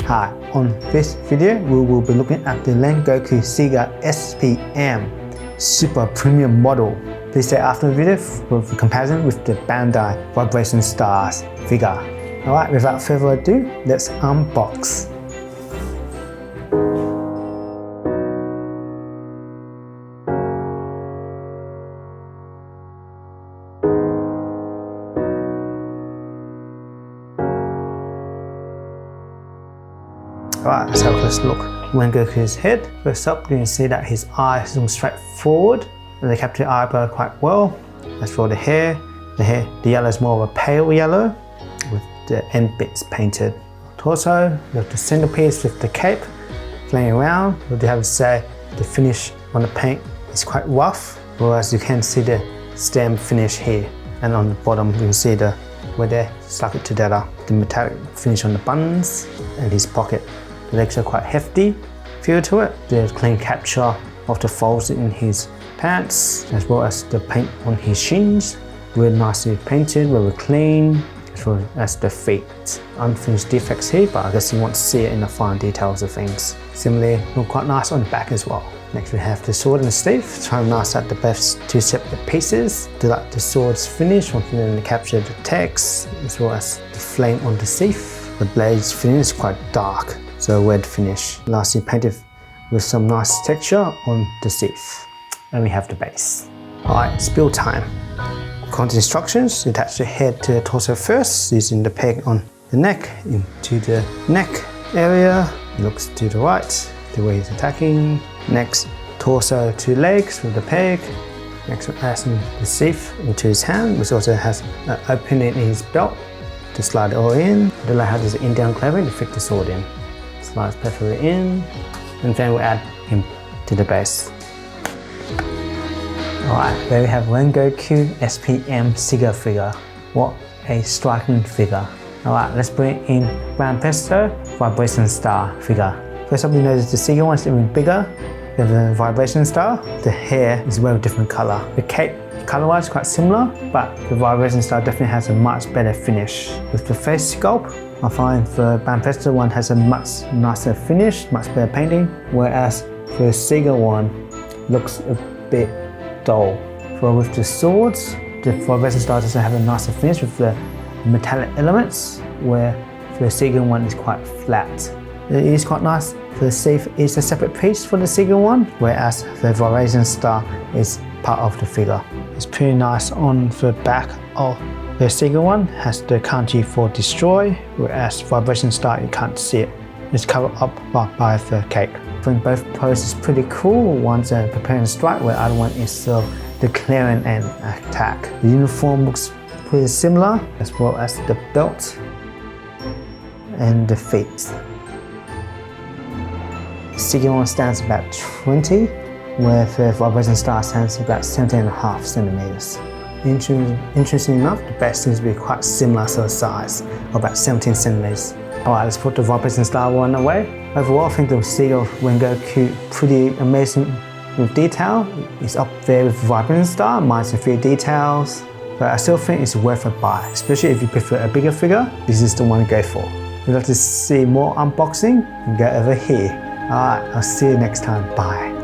Hi, on this video we will be looking at the Rengoku Sega SPM Super Premium model. Please stay after the video for the comparison with the Bandai Vibration Stars figure. Alright, without further ado, let's unbox. Alright, let's have a close look. Rengoku's head. First up, you can see that his eyes look straight forward, and they capture the eyebrow quite well. As for the hair, the yellow is more of a pale yellow, with the end bits painted. Torso, you have the centerpiece with the cape playing around. What do you have to say? The finish on the paint is quite rough, whereas you can see the stem finish here, and on the bottom you can see where they stuck it together. The metallic finish on the buttons and his pocket. The legs are quite hefty feel to it. The clean capture of the folds in his pants, as well as the paint on his shins. Really nicely painted, very clean, as well as the feet. Unfinished defects here, but I guess you want to see it in the fine details of things. Similarly, look quite nice on the back as well. Next we have the sword and the sleeve. So nice at the best two separate pieces. Do like the sword's finish, want to capture the text, as well as the flame on the sleeve. The blade's finish is quite dark, so red finish. Lastly painted with some nice texture on the sleeve. And we have the base. Alright, it's build time. Content instructions: attach the head to the torso first, using the peg on the neck into the neck area. It looks to the right, the way he's attacking. Next, torso to legs with the peg. Next, we're passing the sleeve into his hand, which also has an opening in his belt to slide it all in. The light has an in-down claving to fit the sword in. Slides perfectly in, and then we'll add him to the base. Alright, there we have Rengoku SPM Sega figure. What a striking figure. Alright, let's bring in Banpresto Vibration Star figure. First up, you notice the Sega one is even bigger than the Vibration Star. The hair is a very different color. The cape, color-wise, is quite similar, but the Vibration Star definitely has a much better finish. With the face sculpt, I find the Banpresto one has a much nicer finish, much better painting, whereas the Sega one looks a bit dull. For with the swords, the Vibration Star doesn't have a nicer finish with the metallic elements, where the Sega one is quite flat. It is quite nice. The sleeve is a separate piece for the Sega one, whereas the Vibration Star is part of the figure. It's pretty nice on the back of the Sega one, has the kanji for destroy, whereas Vibration Star you can't see it. It's covered up by the cape. I think both poses pretty cool. One's a preparing strike, where the other one is the clearing and attack. The uniform looks pretty similar, as well as the belt and the feet. The Sega one stands about 20, where the Vibration Star stands about 17.5 centimeters. Interesting enough, the base seems to be quite similar sort of size, about 17 centimeters. Alright, let's put the Vibration Star one away. Overall, I think the Sega Rengoku pretty amazing with detail. It's up there with Vibration Star, minus a few details, but I still think it's worth a buy, especially if you prefer a bigger figure. This is the one to go for. If you'd like to see more unboxing, you can go over here. Alright, I'll see you next time. Bye.